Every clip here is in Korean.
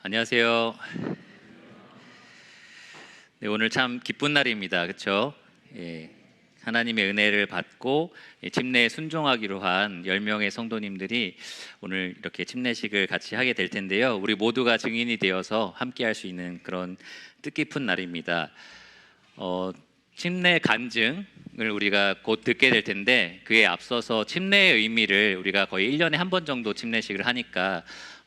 안녕하세요. 네, 오늘 참 기쁜 날입니다. 그렇죠? 예, 하나님의 은혜를 받고 침례에 순종하기로 한 10명의 성도님들이 오늘 이렇게 침례식을 같이 하게 될 텐데요. 우리 모두가 증인이 되어서 함께 할 수 있는 그런 뜻깊은 날입니다. 침례 간증을 우리가 곧 듣게 될 텐데, 그에 앞서서 침례의 의미를 우리가 거의 1년에 한 번 정도 침례식을 하니까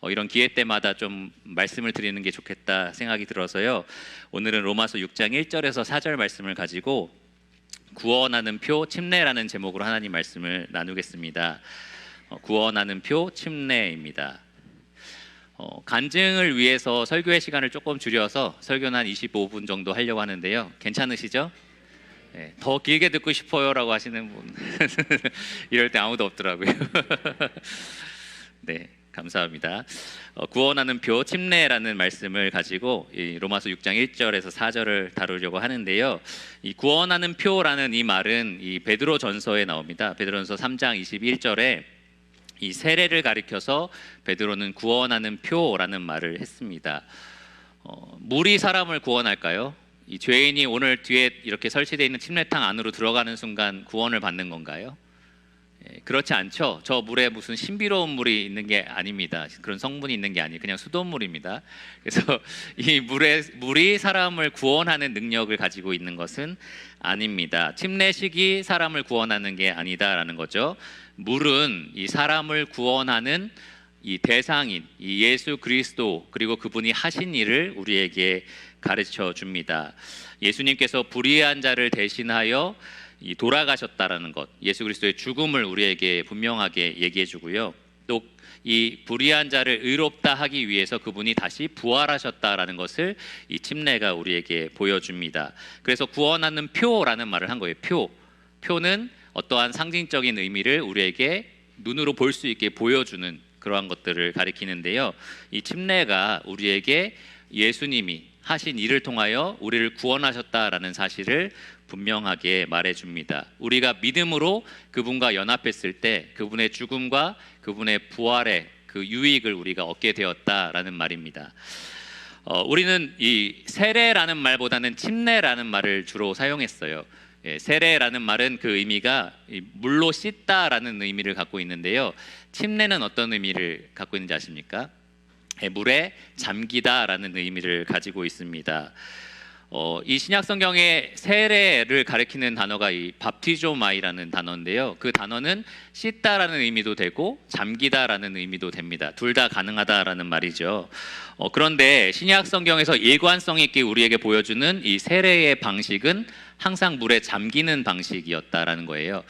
이런 기회 때마다 좀 말씀을 드리는 게 좋겠다 생각이 들어서요. 오늘은 로마서 6장 1절에서 4절 말씀을 가지고 구원하는 표 침례라는 제목으로 하나님 말씀을 나누겠습니다. 구원하는 표 침례입니다. 간증을 위해서 설교의 시간을 조금 줄여서 설교는 한 25분 정도 하려고 하는데요. 괜찮으시죠? 네, 더 길게 듣고 싶어요 라고 하시는 분 이럴 때 아무도 없더라고요. 네, 감사합니다. 구원하는 표 침례라는 말씀을 가지고 이 로마서 6장 1절에서 4절을 다루려고 하는데요. 이 구원하는 표라는 이 말은 이 베드로 전서에 나옵니다. 베드로전서 3장 21절에 이 세례를 가리켜서 베드로는 구원하는 표라는 말을 했습니다. 물이 사람을 구원할까요? 이 죄인이 오늘 뒤에 이렇게 설치되어 있는 침례탕 안으로 들어가는 순간 구원을 받는 건가요? 그렇지 않죠. 저 물에 무슨 신비로운 물이 있는 게 아닙니다. 그런 성분이 있는 게 아니에요. 그냥 수돗물입니다. 그래서 이 물이 사람을 구원하는 능력을 가지고 있는 것은 아닙니다. 침례식이 사람을 구원하는 게 아니다라는 거죠. 물은 이 사람을 구원하는 이 대상인 이 예수 그리스도, 그리고 그분이 하신 일을 우리에게 가르쳐 줍니다. 예수님께서 불의한 자를 대신하여 돌아가셨다라는 것, 예수 그리스도의 죽음을 우리에게 분명하게 얘기해 주고요. 또 이 불의한 자를 의롭다 하기 위해서 그분이 다시 부활하셨다라는 것을 이 침례가 우리에게 보여줍니다. 그래서 구원하는 표라는 말을 한 거예요. 표는 어떠한 상징적인 의미를 우리에게 눈으로 볼 수 있게 보여주는 그러한 것들을 가리키는데요. 이 침례가 우리에게 예수님이 하신 일을 통하여 우리를 구원하셨다라는 사실을 분명하게 말해줍니다. 우리가 믿음으로 그분과 연합했을 때 그분의 죽음과 그분의 부활의 그 유익을 우리가 얻게 되었다라는 말입니다. 우리는 이 세례라는 말보다는 침례라는 말을 주로 사용했어요. 세례라는 말은 그 의미가 물로 씻다라는 의미를 갖고 있는데요. 침례는 어떤 의미를 갖고 있는지 아십니까? 물에 잠기다라는 의미를 가지고 있습니다. 이 신약 성경의 세례를 가리키는 단어가 이 밥티조마이라는 단어인데요. 그 단어는 씻다라는 의미도 되고 잠기다라는 의미도 됩니다. 둘 다 가능하다라는 말이죠. 그런데 신약 성경에서 일관성 있게 우리에게 보여주는 이 세례의 방식은 항상 물에 잠기는 방식이었다라는 거예요.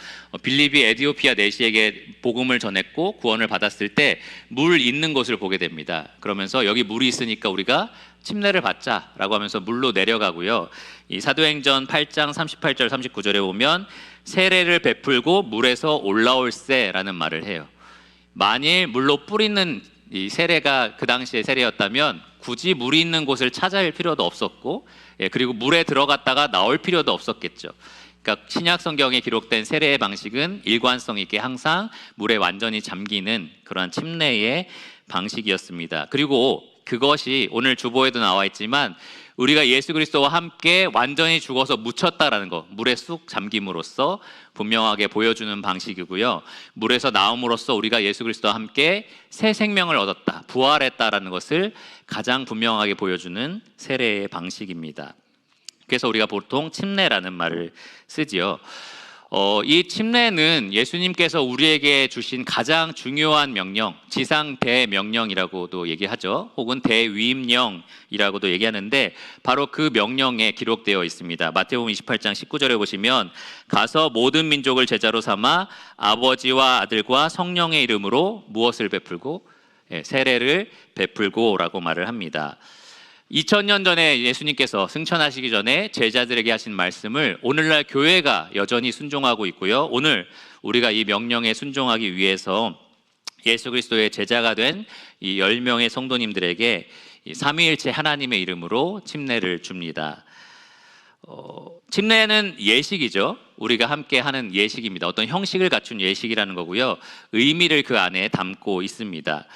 빌립이 에디오피아 내시에게 복음을 전했고 구원을 받았을 때 물 있는 곳을 보게 됩니다. 그러면서 여기 물이 있으니까 우리가 침례를 받자라고 하면서 물로 내려가고요. 이 사도행전 8장 38절 39절에 보면 세례를 베풀고 물에서 올라올세라는 말을 해요. 만일 물로 뿌리는 이 세례가 그 당시의 세례였다면 굳이 물이 있는 곳을 찾아야 할 필요도 없었고, 그리고 물에 들어갔다가 나올 필요도 없었겠죠. 그러니까 신약 성경에 기록된 세례의 방식은 일관성 있게 항상 물에 완전히 잠기는 그러한 침례의 방식이었습니다. 그리고 그것이 오늘 주보에도 나와 있지만 우리가 예수 그리스도와 함께 완전히 죽어서 묻혔다라는 것, 물에 쑥 잠김으로써 분명하게 보여주는 방식이고요. 물에서 나옴으로써 우리가 예수 그리스도와 함께 새 생명을 얻었다, 부활했다라는 것을 가장 분명하게 보여주는 세례의 방식입니다. 그래서 우리가 보통 침례라는 말을 쓰지요. 이 침례는 예수님께서 우리에게 주신 가장 중요한 명령, 지상 대명령이라고도 얘기하죠. 혹은 대위임령이라고도 얘기하는데 바로 그 명령에 기록되어 있습니다. 마태복음 28장 19절에 보시면 가서 모든 민족을 제자로 삼아 아버지와 아들과 성령의 이름으로 무엇을 베풀고? 세례를 베풀고 라고 말을 합니다. 2000년 전에 예수님께서 승천하시기 전에 제자들에게 하신 말씀을 오늘날 교회가 여전히 순종하고 있고요. 오늘 우리가 이 명령에 순종하기 위해서 예수 그리스도의 제자가 된 이 10명의 성도님들에게 삼위일체 하나님의 이름으로 침례를 줍니다. 침례는 예식이죠. 우리가 함께 하는 예식입니다. 어떤 형식을 갖춘 예식이라는 거고요. 의미를 그 안에 담고 있습니다.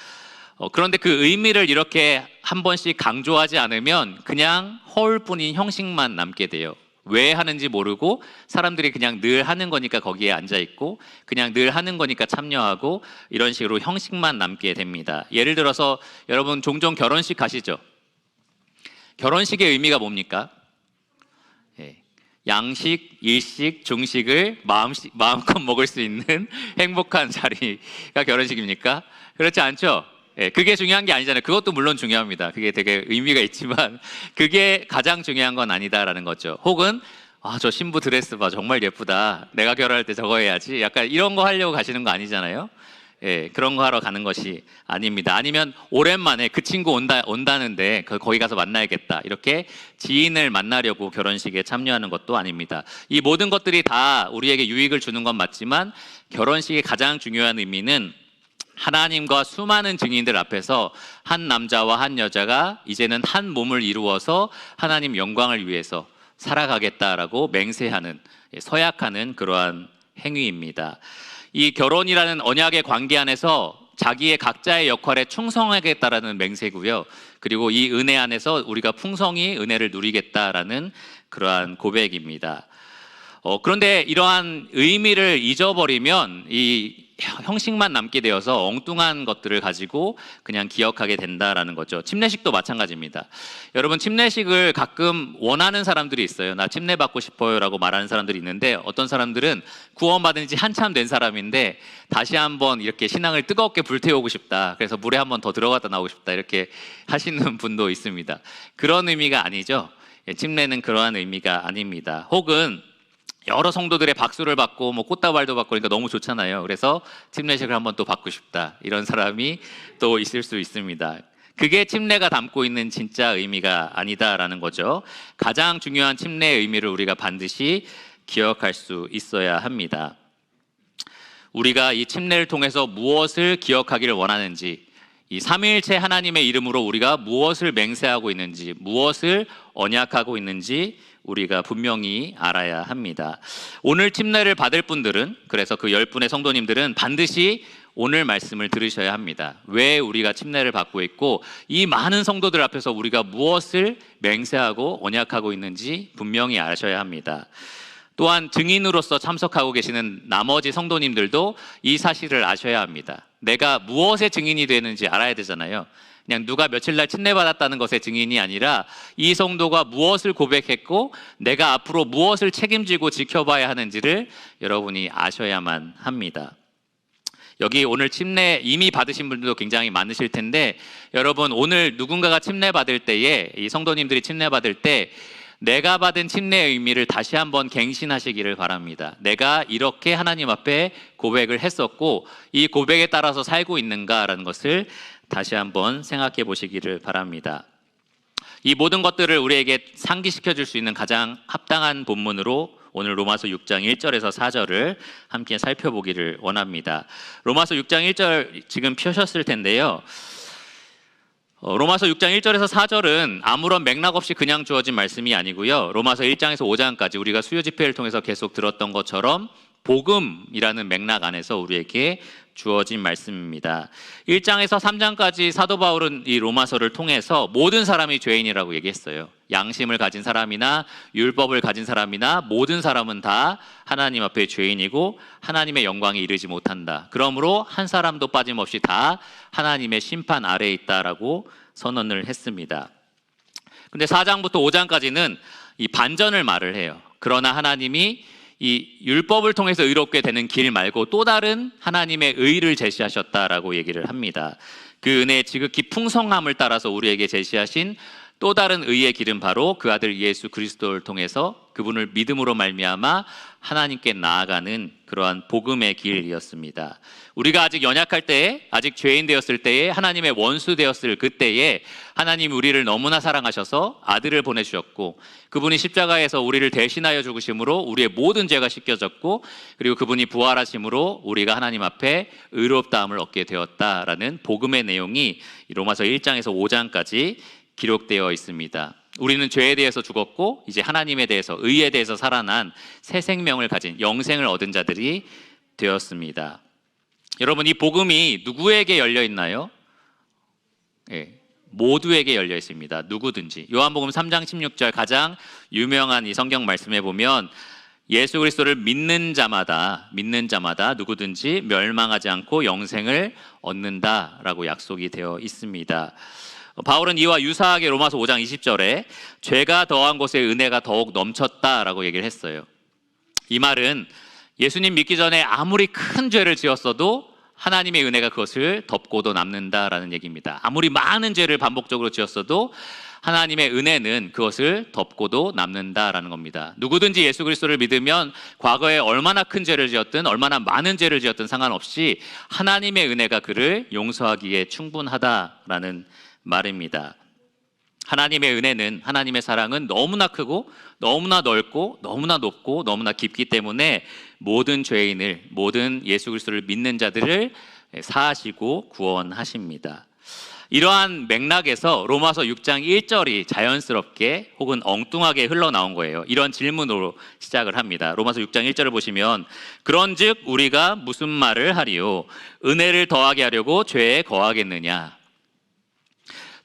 그런데 그 의미를 이렇게 한 번씩 강조하지 않으면 그냥 허울뿐인 형식만 남게 돼요. 왜 하는지 모르고 사람들이 그냥 늘 하는 거니까 거기에 앉아 있고 그냥 늘 하는 거니까 참여하고 이런 식으로 형식만 남게 됩니다. 예를 들어서 여러분 종종 결혼식 가시죠? 결혼식의 의미가 뭡니까? 양식, 일식, 중식을 마음껏 먹을 수 있는 행복한 자리가 결혼식입니까? 그렇지 않죠? 그게 중요한 게 아니잖아요. 그것도 물론 중요합니다. 그게 되게 의미가 있지만 그게 가장 중요한 건 아니다라는 거죠. 혹은 저 신부 드레스 봐, 정말 예쁘다, 내가 결혼할 때 저거 해야지, 약간 이런 거 하려고 가시는 거 아니잖아요. 그런 거 하러 가는 것이 아닙니다. 아니면 오랜만에 그 친구 온다는데 거기 가서 만나야겠다, 이렇게 지인을 만나려고 결혼식에 참여하는 것도 아닙니다. 이 모든 것들이 다 우리에게 유익을 주는 건 맞지만 결혼식의 가장 중요한 의미는 하나님과 수많은 증인들 앞에서 한 남자와 한 여자가 이제는 한 몸을 이루어서 하나님 영광을 위해서 살아가겠다라고 맹세하는, 서약하는 그러한 행위입니다. 이 결혼이라는 언약의 관계 안에서 자기의 각자의 역할에 충성하겠다라는 맹세고요. 그리고 이 은혜 안에서 우리가 풍성히 은혜를 누리겠다라는 그러한 고백입니다. 그런데 이러한 의미를 잊어버리면 이 형식만 남게 되어서 엉뚱한 것들을 가지고 그냥 기억하게 된다라는 거죠. 침례식도 마찬가지입니다. 여러분, 침례식을 가끔 원하는 사람들이 있어요. 나 침례 받고 싶어요 라고 말하는 사람들이 있는데, 어떤 사람들은 구원받은 지 한참 된 사람인데 다시 한번 이렇게 신앙을 뜨겁게 불태우고 싶다, 그래서 물에 한번 더 들어갔다 나오고 싶다, 이렇게 하시는 분도 있습니다. 그런 의미가 아니죠. 침례는 그러한 의미가 아닙니다. 혹은 여러 성도들의 박수를 받고 꽃다발도 받고 그러니까 너무 좋잖아요. 그래서 침례식을 한번 또 받고 싶다, 이런 사람이 또 있을 수 있습니다. 그게 침례가 담고 있는 진짜 의미가 아니다라는 거죠. 가장 중요한 침례의 의미를 우리가 반드시 기억할 수 있어야 합니다. 우리가 이 침례를 통해서 무엇을 기억하기를 원하는지, 이 삼위일체 하나님의 이름으로 우리가 무엇을 맹세하고 있는지, 무엇을 언약하고 있는지 우리가 분명히 알아야 합니다. 오늘 침례를 받을 분들은, 그래서 그 10분의 성도님들은 반드시 오늘 말씀을 들으셔야 합니다. 왜 우리가 침례를 받고 있고 이 많은 성도들 앞에서 우리가 무엇을 맹세하고 언약하고 있는지 분명히 아셔야 합니다. 또한 증인으로서 참석하고 계시는 나머지 성도님들도 이 사실을 아셔야 합니다. 내가 무엇의 증인이 되는지 알아야 되잖아요. 그냥 누가 며칠 날 침례 받았다는 것의 증인이 아니라 이 성도가 무엇을 고백했고 내가 앞으로 무엇을 책임지고 지켜봐야 하는지를 여러분이 아셔야만 합니다. 여기 오늘 침례 이미 받으신 분들도 굉장히 많으실 텐데, 여러분 오늘 누군가가 침례 받을 때에, 이 성도님들이 침례 받을 때 내가 받은 침례의 의미를 다시 한번 갱신하시기를 바랍니다. 내가 이렇게 하나님 앞에 고백을 했었고 이 고백에 따라서 살고 있는가라는 것을 다시 한번 생각해 보시기를 바랍니다. 이 모든 것들을 우리에게 상기시켜 줄 수 있는 가장 합당한 본문으로 오늘 로마서 6장 1절에서 4절을 함께 살펴보기를 원합니다. 로마서 6장 1절 지금 펴셨을 텐데요. 로마서 6장 1절에서 4절은 아무런 맥락 없이 그냥 주어진 말씀이 아니고요. 로마서 1장에서 5장까지 우리가 수요 집회를 통해서 계속 들었던 것처럼 복음이라는 맥락 안에서 우리에게 주어진 말씀입니다. 1장에서 3장까지 사도 바울은 이 로마서를 통해서 모든 사람이 죄인이라고 얘기했어요. 양심을 가진 사람이나 율법을 가진 사람이나 모든 사람은 다 하나님 앞에 죄인이고 하나님의 영광에 이르지 못한다. 그러므로 한 사람도 빠짐없이 다 하나님의 심판 아래에 있다라고 선언을 했습니다. 근데 4장부터 5장까지는 이 반전을 말을 해요. 그러나 하나님이 이 율법을 통해서 의롭게 되는 길 말고 또 다른 하나님의 의를 제시하셨다라고 얘기를 합니다. 그 은혜의 지극히 풍성함을 따라서 우리에게 제시하신 또 다른 의의 길은 바로 그 아들 예수 그리스도를 통해서 그분을 믿음으로 말미암아 하나님께 나아가는 그러한 복음의 길이었습니다. 우리가 아직 연약할 때에, 아직 죄인 되었을 때에, 하나님의 원수 되었을 그때에 하나님이 우리를 너무나 사랑하셔서 아들을 보내주셨고 그분이 십자가에서 우리를 대신하여 죽으심으로 우리의 모든 죄가 씻겨졌고 그리고 그분이 부활하심으로 우리가 하나님 앞에 의롭다함을 얻게 되었다라는 복음의 내용이 로마서 1장에서 5장까지 기록되어 있습니다. 우리는 죄에 대해서 죽었고 이제 하나님에 대해서, 의에 대해서 살아난 새 생명을 가진 영생을 얻은 자들이 되었습니다. 여러분, 이 복음이 누구에게 열려 있나요? 모두에게 열려 있습니다. 누구든지. 요한복음 3장 16절 가장 유명한 이 성경 말씀에 보면 예수 그리스도를 믿는 자마다 누구든지 멸망하지 않고 영생을 얻는다라고 약속이 되어 있습니다. 바울은 이와 유사하게 로마서 5장 20절에 죄가 더한 곳에 은혜가 더욱 넘쳤다라고 얘기를 했어요. 이 말은 예수님 믿기 전에 아무리 큰 죄를 지었어도 하나님의 은혜가 그것을 덮고도 남는다라는 얘기입니다. 아무리 많은 죄를 반복적으로 지었어도 하나님의 은혜는 그것을 덮고도 남는다라는 겁니다. 누구든지 예수 그리스도를 믿으면 과거에 얼마나 큰 죄를 지었든 얼마나 많은 죄를 지었든 상관없이 하나님의 은혜가 그를 용서하기에 충분하다라는 말입니다. 하나님의 은혜는, 하나님의 사랑은 너무나 크고 너무나 넓고 너무나 높고 너무나 깊기 때문에 모든 죄인을, 모든 예수 그리스도를 믿는 자들을 사하시고 구원하십니다. 이러한 맥락에서 로마서 6장 1절이 자연스럽게 혹은 엉뚱하게 흘러나온 거예요. 이런 질문으로 시작을 합니다. 로마서 6장 1절을 보시면 그런즉 우리가 무슨 말을 하리요? 은혜를 더하게 하려고 죄에 거하겠느냐?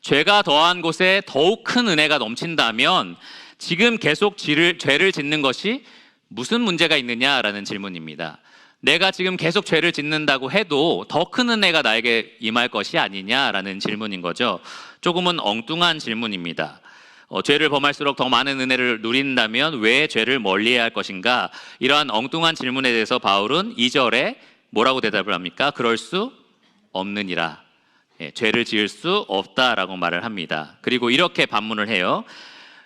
죄가 더한 곳에 더욱 큰 은혜가 넘친다면 지금 계속 죄를 짓는 것이 무슨 문제가 있느냐라는 질문입니다. 내가 지금 계속 죄를 짓는다고 해도 더 큰 은혜가 나에게 임할 것이 아니냐라는 질문인 거죠. 조금은 엉뚱한 질문입니다. 죄를 범할수록 더 많은 은혜를 누린다면 왜 죄를 멀리해야 할 것인가? 이러한 엉뚱한 질문에 대해서 바울은 2절에 뭐라고 대답을 합니까? 그럴 수 없느니라. 죄를 지을 수 없다라고 말을 합니다. 그리고 이렇게 반문을 해요.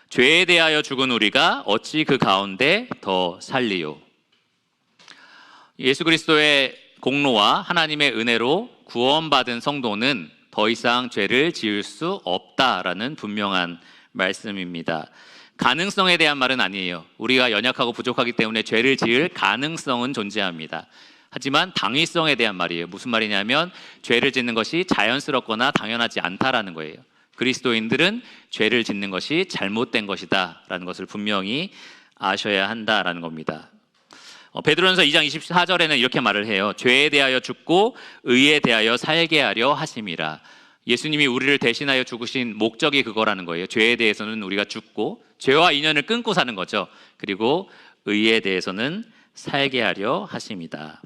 죄에 대하여 죽은 우리가 어찌 그 가운데 더 살리요? 예수 그리스도의 공로와 하나님의 은혜로 구원받은 성도는 더 이상 죄를 지을 수 없다라는 분명한 말씀입니다. 가능성에 대한 말은 아니에요. 우리가 연약하고 부족하기 때문에 죄를 지을 가능성은 존재합니다. 하지만 당위성에 대한 말이에요. 무슨 말이냐면 죄를 짓는 것이 자연스럽거나 당연하지 않다라는 거예요. 그리스도인들은 죄를 짓는 것이 잘못된 것이다 라는 것을 분명히 아셔야 한다라는 겁니다. 베드로전서 2장 24절에는 이렇게 말을 해요. 죄에 대하여 죽고 의에 대하여 살게 하려 하심이라. 예수님이 우리를 대신하여 죽으신 목적이 그거라는 거예요. 죄에 대해서는 우리가 죽고 죄와 인연을 끊고 사는 거죠. 그리고 의에 대해서는 살게 하려 하심이다.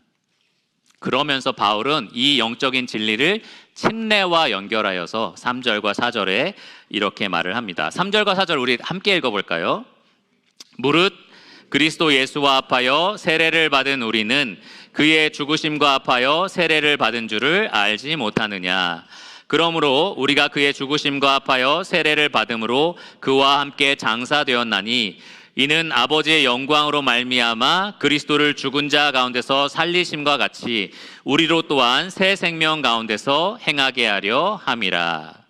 그러면서 바울은 이 영적인 진리를 침례와 연결하여서 3절과 4절에 이렇게 말을 합니다. 3절과 4절 우리 함께 읽어볼까요? 무릇 그리스도 예수와 합하여 세례를 받은 우리는 그의 죽으심과 합하여 세례를 받은 줄을 알지 못하느냐. 그러므로 우리가 그의 죽으심과 합하여 세례를 받음으로 그와 함께 장사되었나니 이는 아버지의 영광으로 말미암아 그리스도를 죽은 자 가운데서 살리심과 같이 우리로 또한 새 생명 가운데서 행하게 하려 함이라.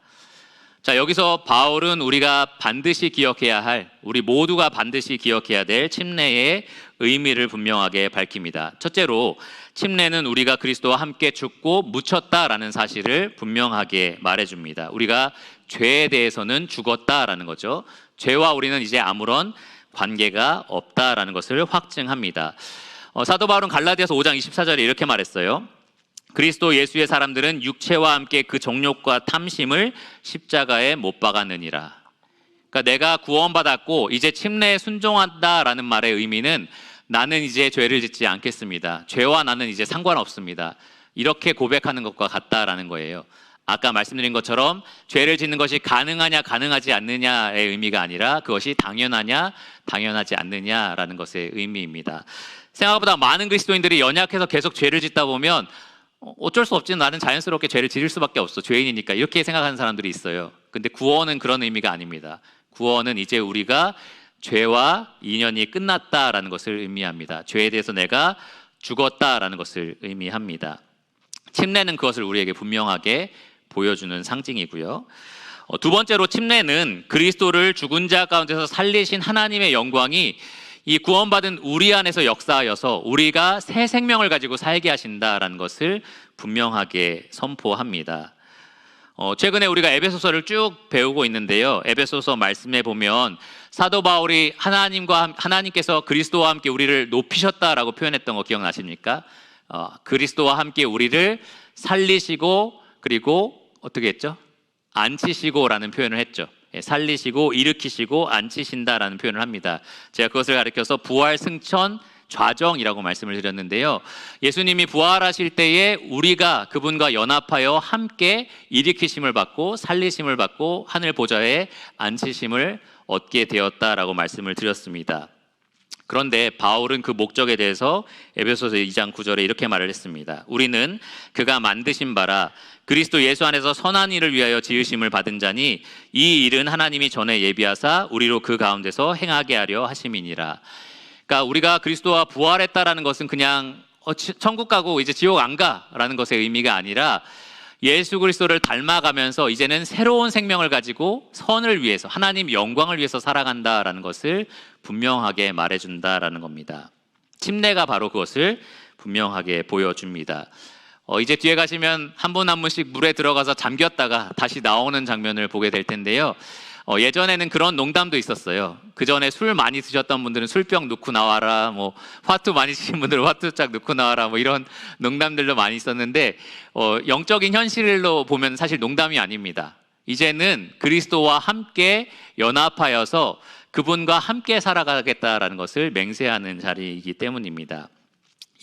자, 여기서 바울은 우리가 반드시 기억해야 할, 우리 모두가 반드시 기억해야 될 침례의 의미를 분명하게 밝힙니다. 첫째로 침례는 우리가 그리스도와 함께 죽고 묻혔다라는 사실을 분명하게 말해줍니다. 우리가 죄에 대해서는 죽었다라는 거죠. 죄와 우리는 이제 아무런 관계가 없다라는 것을 확증합니다. 사도 바울은 갈라디아서 5장 24절에 이렇게 말했어요. 그리스도 예수의 사람들은 육체와 함께 그 정욕과 탐심을 십자가에 못 박았느니라. 그러니까 내가 구원받았고 이제 침례에 순종한다라는 말의 의미는 나는 이제 죄를 짓지 않겠습니다. 죄와 나는 이제 상관없습니다. 이렇게 고백하는 것과 같다라는 거예요. 아까 말씀드린 것처럼 죄를 짓는 것이 가능하냐 가능하지 않느냐의 의미가 아니라 그것이 당연하냐 당연하지 않느냐라는 것의 의미입니다. 생각보다 많은 그리스도인들이 연약해서 계속 죄를 짓다 보면 어쩔 수 없지, 나는 자연스럽게 죄를 지을 수밖에 없어, 죄인이니까, 이렇게 생각하는 사람들이 있어요. 근데 구원은 그런 의미가 아닙니다. 구원은 이제 우리가 죄와 인연이 끝났다라는 것을 의미합니다. 죄에 대해서 내가 죽었다라는 것을 의미합니다. 침례는 그것을 우리에게 분명하게 보여주는 상징이고요. 두 번째로 침례는 그리스도를 죽은 자 가운데서 살리신 하나님의 영광이 이 구원받은 우리 안에서 역사하여서 우리가 새 생명을 가지고 살게 하신다라는 것을 분명하게 선포합니다. 최근에 우리가 에베소서를 쭉 배우고 있는데요. 에베소서 말씀에 보면 사도 바울이 하나님께서 그리스도와 함께 우리를 높이셨다라고 표현했던 거 기억나십니까? 그리스도와 함께 우리를 살리시고, 그리고 어떻게 했죠? 앉히시고라는 표현을 했죠. 살리시고 일으키시고 앉히신다라는 표현을 합니다. 제가 그것을 가리켜서 부활, 승천, 좌정이라고 말씀을 드렸는데요. 예수님이 부활하실 때에 우리가 그분과 연합하여 함께 일으키심을 받고 살리심을 받고 하늘 보좌에 앉히심을 얻게 되었다라고 말씀을 드렸습니다. 그런데 바울은 그 목적에 대해서 에베소서 2장 9절에 이렇게 말을 했습니다. 우리는 그가 만드신 바라 그리스도 예수 안에서 선한 일을 위하여 지으심을 받은 자니 이 일은 하나님이 전에 예비하사 우리로 그 가운데서 행하게 하려 하심이니라. 그러니까 우리가 그리스도와 부활했다라는 것은 그냥 천국 가고 이제 지옥 안 가라는 것의 의미가 아니라 예수 그리스도를 닮아가면서 이제는 새로운 생명을 가지고 선을 위해서 하나님 영광을 위해서 살아간다라는 것을 분명하게 말해준다라는 겁니다. 침례가 바로 그것을 분명하게 보여줍니다. 이제 뒤에 가시면 한 분 한 분씩 물에 들어가서 잠겼다가 다시 나오는 장면을 보게 될 텐데요. 예전에는 그런 농담도 있었어요. 그 전에 술 많이 드셨던 분들은 술병 놓고 나와라, 뭐 화투 많이 치신 분들은 화투짝 놓고 나와라, 뭐 이런 농담들도 많이 있었는데 영적인 현실로 보면 사실 농담이 아닙니다. 이제는 그리스도와 함께 연합하여서 그분과 함께 살아가겠다라는 것을 맹세하는 자리이기 때문입니다.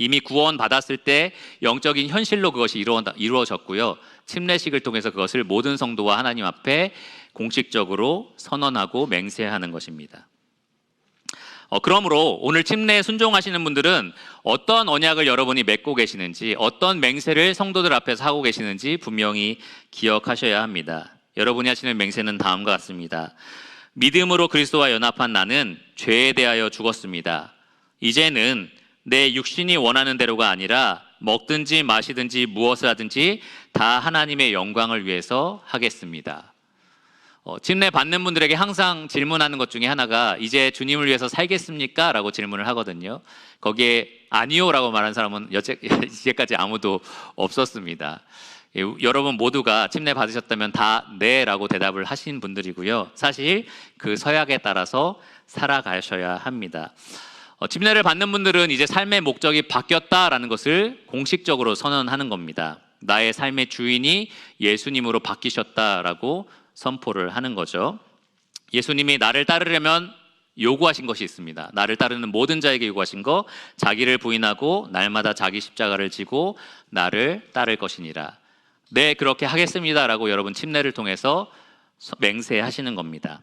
이미 구원 받았을 때 영적인 현실로 그것이 이루어졌고요. 침례식을 통해서 그것을 모든 성도와 하나님 앞에 공식적으로 선언하고 맹세하는 것입니다. 그러므로 오늘 침례에 순종하시는 분들은 어떤 언약을 여러분이 맺고 계시는지, 어떤 맹세를 성도들 앞에서 하고 계시는지 분명히 기억하셔야 합니다. 여러분이 하시는 맹세는 다음과 같습니다. 믿음으로 그리스도와 연합한 나는 죄에 대하여 죽었습니다. 이제는 내 육신이 원하는 대로가 아니라 먹든지 마시든지 무엇을 하든지 다 하나님의 영광을 위해서 하겠습니다. 침례 받는 분들에게 항상 질문하는 것 중에 하나가 이제 주님을 위해서 살겠습니까? 라고 질문을 하거든요. 거기에 아니요 라고 말한 사람은 이제까지 아무도 없었습니다. 여러분 모두가 침례 받으셨다면 다 네 라고 대답을 하신 분들이고요. 사실 그 서약에 따라서 살아가셔야 합니다. 침례를 받는 분들은 이제 삶의 목적이 바뀌었다라는 것을 공식적으로 선언하는 겁니다. 나의 삶의 주인이 예수님으로 바뀌셨다라고 선포를 하는 거죠. 예수님이 나를 따르려면 요구하신 것이 있습니다. 나를 따르는 모든 자에게 요구하신 거, 자기를 부인하고 날마다 자기 십자가를 지고 나를 따를 것이니라. 네, 그렇게 하겠습니다라고 여러분 침례를 통해서 맹세하시는 겁니다.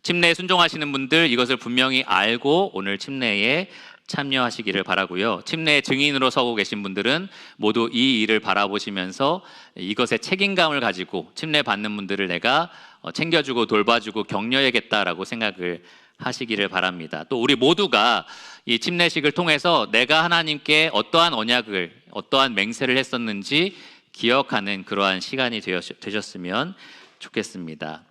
침례에 순종하시는 분들 이것을 분명히 알고 오늘 침례에 참여하시기를 바라고요. 침례의 증인으로 서고 계신 분들은 모두 이 일을 바라보시면서 이것에 책임감을 가지고 침례 받는 분들을 내가 챙겨주고 돌봐주고 격려해야겠다라고 생각을 하시기를 바랍니다. 또 우리 모두가 이 침례식을 통해서 내가 하나님께 어떠한 언약을, 어떠한 맹세를 했었는지 기억하는 그러한 시간이 되셨으면 좋겠습니다.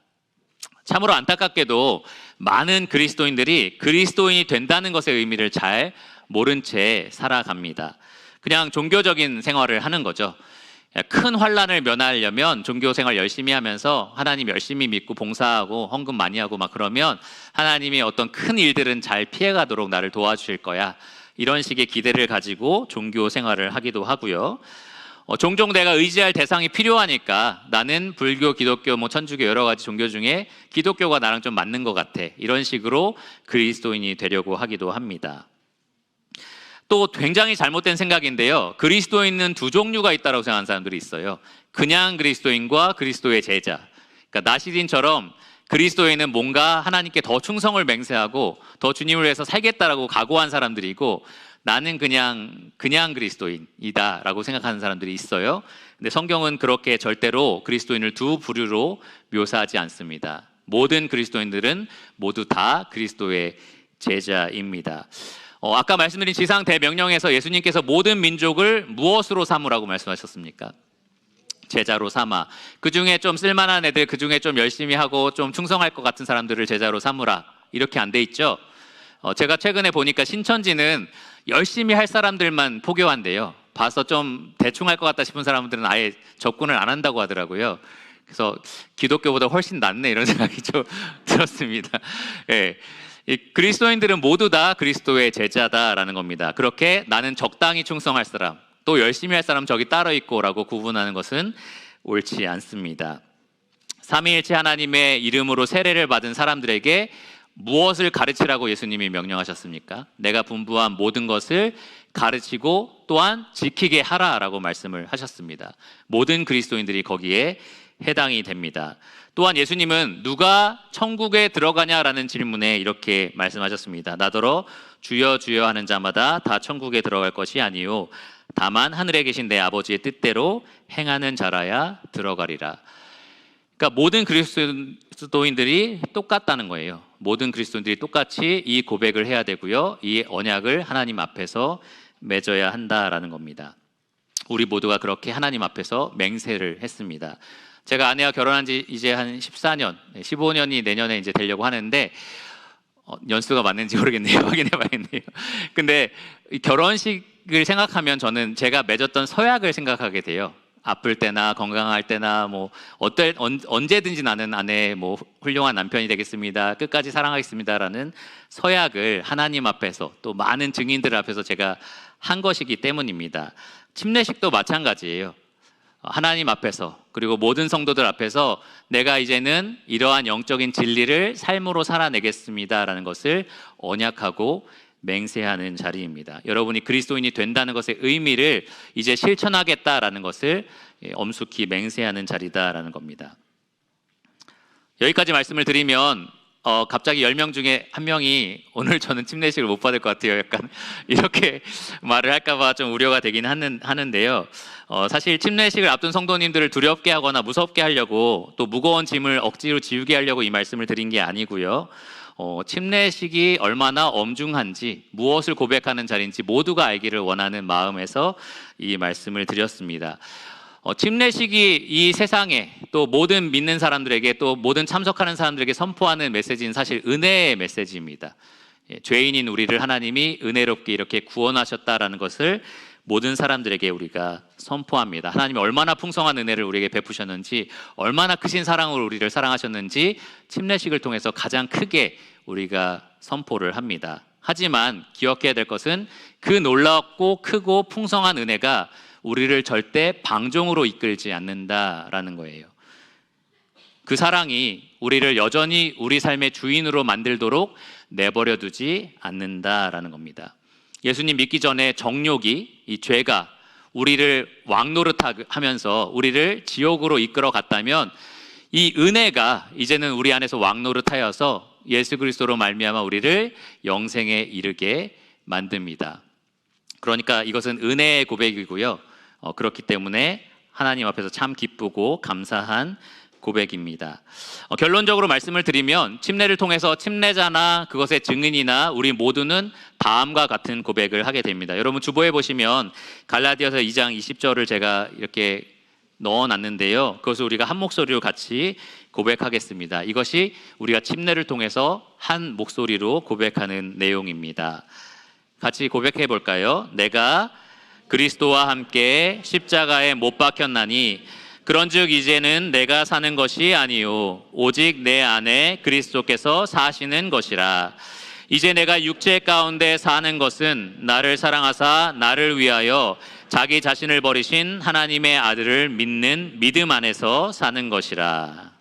참으로 안타깝게도 많은 그리스도인들이 그리스도인이 된다는 것의 의미를 잘 모른 채 살아갑니다. 그냥 종교적인 생활을 하는 거죠. 큰 환난을 면하려면 종교 생활 열심히 하면서 하나님 열심히 믿고 봉사하고 헌금 많이 하고 막 그러면 하나님이 어떤 큰 일들은 잘 피해가도록 나를 도와주실 거야. 이런 식의 기대를 가지고 종교 생활을 하기도 하고요. 종종 내가 의지할 대상이 필요하니까 나는 불교, 기독교, 천주교 여러 가지 종교 중에 기독교가 나랑 좀 맞는 것 같아. 이런 식으로 그리스도인이 되려고 하기도 합니다. 또 굉장히 잘못된 생각인데요. 그리스도인은 두 종류가 있다고 생각하는 사람들이 있어요. 그냥 그리스도인과 그리스도의 제자. 그러니까 나시딘처럼 그리스도인은 뭔가 하나님께 더 충성을 맹세하고 더 주님을 위해서 살겠다라고 각오한 사람들이고 나는 그냥 그리스도인이다 라고 생각하는 사람들이 있어요. 근데 성경은 그렇게 절대로 그리스도인을 두 부류로 묘사하지 않습니다. 모든 그리스도인들은 모두 다 그리스도의 제자입니다. 아까 말씀드린 지상 대명령에서 예수님께서 모든 민족을 무엇으로 삼으라고 말씀하셨습니까? 제자로 삼아. 그 중에 좀 쓸만한 애들, 그 중에 좀 열심히 하고 좀 충성할 것 같은 사람들을 제자로 삼으라. 이렇게 안 돼 있죠? 제가 최근에 보니까 신천지는 열심히 할 사람들만 포교한대요. 봐서 좀 대충 할 것 같다 싶은 사람들은 아예 접근을 안 한다고 하더라고요. 그래서 기독교보다 훨씬 낫네 이런 생각이 좀 들었습니다. 예. 이 그리스도인들은 모두 다 그리스도의 제자다라는 겁니다. 그렇게 나는 적당히 충성할 사람, 또 열심히 할 사람 저기 따로 있고라고 구분하는 것은 옳지 않습니다. 삼위일체 하나님의 이름으로 세례를 받은 사람들에게 무엇을 가르치라고 예수님이 명령하셨습니까? 내가 분부한 모든 것을 가르치고 또한 지키게 하라라고 말씀을 하셨습니다. 모든 그리스도인들이 거기에 해당이 됩니다. 또한 예수님은 누가 천국에 들어가냐라는 질문에 이렇게 말씀하셨습니다. 나더러 주여 주여 하는 자마다 다 천국에 들어갈 것이 아니요 다만 하늘에 계신 내 아버지의 뜻대로 행하는 자라야 들어가리라. 그러니까 모든 그리스도인들이 똑같다는 거예요. 모든 그리스도인들이 똑같이 이 고백을 해야 되고요. 이 언약을 하나님 앞에서 맺어야 한다라는 겁니다. 우리 모두가 그렇게 하나님 앞에서 맹세를 했습니다. 제가 아내와 결혼한 지 이제 한 14년, 15년이 내년에 이제 되려고 하는데 연수가 맞는지 모르겠네요. 확인해 봐야겠네요. 근데 결혼식을 생각하면 저는 제가 맺었던 서약을 생각하게 돼요. 아플 때나 건강할 때나 뭐 언제든지 나는 아내의 뭐 훌륭한 남편이 되겠습니다. 끝까지 사랑하겠습니다라는 서약을 하나님 앞에서 또 많은 증인들 앞에서 제가 한 것이기 때문입니다. 침례식도 마찬가지예요. 하나님 앞에서 그리고 모든 성도들 앞에서 내가 이제는 이러한 영적인 진리를 삶으로 살아내겠습니다라는 것을 언약하고 맹세하는 자리입니다. 여러분이 그리스도인이 된다는 것의 의미를 이제 실천하겠다라는 것을 엄숙히 맹세하는 자리다라는 겁니다. 여기까지 말씀을 드리면 갑자기 10명 중에 한 명이 오늘 저는 침례식을 못 받을 것 같아요. 약간 이렇게 말을 할까 봐 좀 우려가 되긴 하는데요. 사실 침례식을 앞둔 성도님들을 두렵게 하거나 무섭게 하려고 또 무거운 짐을 억지로 지우게 하려고 이 말씀을 드린 게 아니고요. 침례식이 얼마나 엄중한지 무엇을 고백하는 자리인지 모두가 알기를 원하는 마음에서 이 말씀을 드렸습니다. 침례식이 이 세상에 또 모든 믿는 사람들에게 또 모든 참석하는 사람들에게 선포하는 메시지는 사실 은혜의 메시지입니다. 죄인인 우리를 하나님이 은혜롭게 이렇게 구원하셨다라는 것을 모든 사람들에게 우리가 선포합니다. 하나님이 얼마나 풍성한 은혜를 우리에게 베푸셨는지, 얼마나 크신 사랑으로 우리를 사랑하셨는지 침례식을 통해서 가장 크게 우리가 선포를 합니다. 하지만 기억해야 될 것은 그 놀랍고 크고 풍성한 은혜가 우리를 절대 방종으로 이끌지 않는다라는 거예요. 그 사랑이 우리를 여전히 우리 삶의 주인으로 만들도록 내버려 두지 않는다라는 겁니다. 예수님 믿기 전에 정욕이, 이 죄가 우리를 왕노릇하면서 우리를 지옥으로 이끌어 갔다면 이 은혜가 이제는 우리 안에서 왕노릇하여서 예수 그리스도로 말미암아 우리를 영생에 이르게 만듭니다. 그러니까 이것은 은혜의 고백이고요. 그렇기 때문에 하나님 앞에서 참 기쁘고 감사한 고백입니다. 결론적으로 말씀을 드리면 침례를 통해서 침례자나 그것의 증인이나 우리 모두는 다음과 같은 고백을 하게 됩니다. 여러분 주보에 보시면 갈라디아서 2장 20절을 제가 이렇게 넣어놨는데요. 그것을 우리가 한 목소리로 같이 고백하겠습니다. 이것이 우리가 침례를 통해서 한 목소리로 고백하는 내용입니다. 같이 고백해 볼까요? 내가 그리스도와 함께 십자가에 못 박혔나니 그런즉 이제는 내가 사는 것이 아니요 오직 내 안에 그리스도께서 사시는 것이라. 이제 내가 육체 가운데 사는 것은 나를 사랑하사 나를 위하여 자기 자신을 버리신 하나님의 아들을 믿는 믿음 안에서 사는 것이라.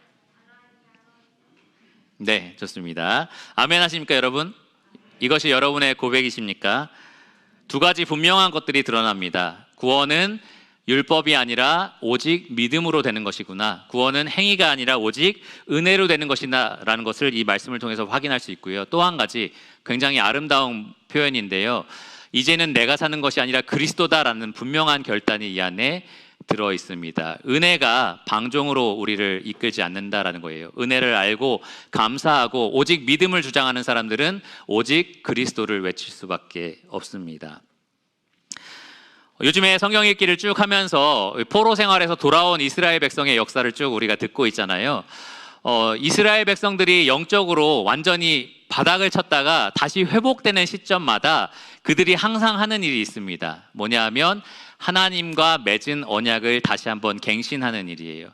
네, 좋습니다. 아멘 하십니까 여러분? 이것이 여러분의 고백이십니까? 두 가지 분명한 것들이 드러납니다. 구원은 율법이 아니라 오직 믿음으로 되는 것이구나. 구원은 행위가 아니라 오직 은혜로 되는 것이다 라는 것을 이 말씀을 통해서 확인할 수 있고요. 또 한 가지 굉장히 아름다운 표현인데요. 이제는 내가 사는 것이 아니라 그리스도다라는 분명한 결단이 이 안에 들어 있습니다. 은혜가 방종으로 우리를 이끌지 않는다라는 거예요. 은혜를 알고 감사하고 오직 믿음을 주장하는 사람들은 오직 그리스도를 외칠 수밖에 없습니다. 요즘에 성경 읽기를 쭉 하면서 포로 생활에서 돌아온 이스라엘 백성의 역사를 쭉 우리가 듣고 있잖아요. 이스라엘 백성들이 영적으로 완전히 바닥을 쳤다가 다시 회복되는 시점마다 그들이 항상 하는 일이 있습니다. 뭐냐 하면 하나님과 맺은 언약을 다시 한번 갱신하는 일이에요.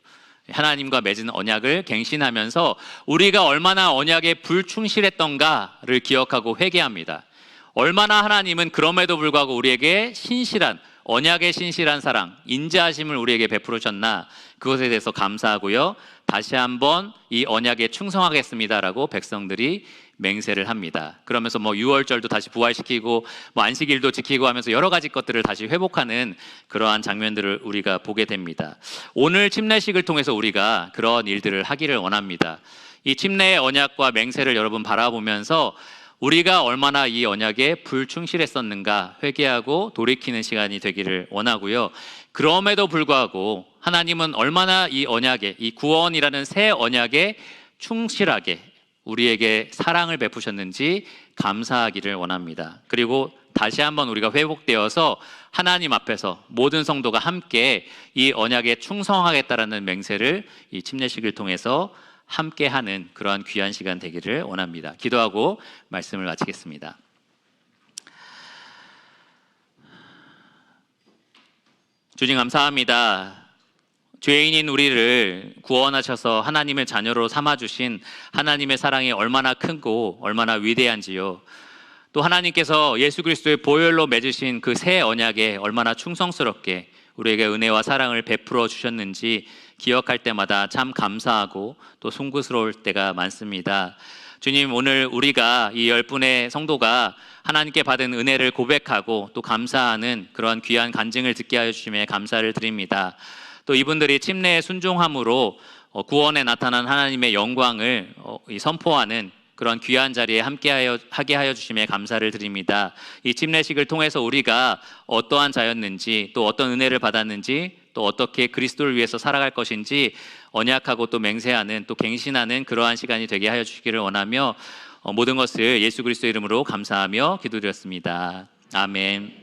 하나님과 맺은 언약을 갱신하면서 우리가 얼마나 언약에 불충실했던가를 기억하고 회개합니다. 얼마나 하나님은 그럼에도 불구하고 우리에게 신실한 언약의 신실한 사랑, 인자하심을 우리에게 베풀으셨나 그것에 대해서 감사하고요. 다시 한번 이 언약에 충성하겠습니다라고 백성들이 맹세를 합니다. 그러면서 유월절도 다시 부활시키고 안식일도 지키고 하면서 여러 가지 것들을 다시 회복하는 그러한 장면들을 우리가 보게 됩니다. 오늘 침례식을 통해서 우리가 그런 일들을 하기를 원합니다. 이 침례의 언약과 맹세를 여러분 바라보면서 우리가 얼마나 이 언약에 불충실했었는가 회개하고 돌이키는 시간이 되기를 원하고요. 그럼에도 불구하고 하나님은 얼마나 이 언약에, 이 구원이라는 새 언약에 충실하게 우리에게 사랑을 베푸셨는지 감사하기를 원합니다. 그리고 다시 한번 우리가 회복되어서 하나님 앞에서 모든 성도가 함께 이 언약에 충성하겠다라는 맹세를 이 침례식을 통해서 함께하는 그러한 귀한 시간 되기를 원합니다. 기도하고 말씀을 마치겠습니다. 주님 감사합니다. 죄인인 우리를 구원하셔서 하나님의 자녀로 삼아주신 하나님의 사랑이 얼마나 크고 얼마나 위대한지요. 또 하나님께서 예수 그리스도의 보혈로 맺으신 그 새 언약에 얼마나 충성스럽게 우리에게 은혜와 사랑을 베풀어 주셨는지 기억할 때마다 참 감사하고 또 송구스러울 때가 많습니다. 주님, 오늘 우리가 이 10분의 성도가 하나님께 받은 은혜를 고백하고 또 감사하는 그런 귀한 간증을 듣게 하여 주심에 감사를 드립니다. 또 이분들이 침례의 순종함으로 구원에 나타난 하나님의 영광을 선포하는 그런 귀한 자리에 하게 하여 주심에 감사를 드립니다. 이 침례식을 통해서 우리가 어떠한 자였는지 또 어떤 은혜를 받았는지 또 어떻게 그리스도를 위해서 살아갈 것인지 언약하고 또 맹세하는 또 갱신하는 그러한 시간이 되게 하여 주시기를 원하며 모든 것을 예수 그리스도 이름으로 감사하며 기도드렸습니다. 아멘.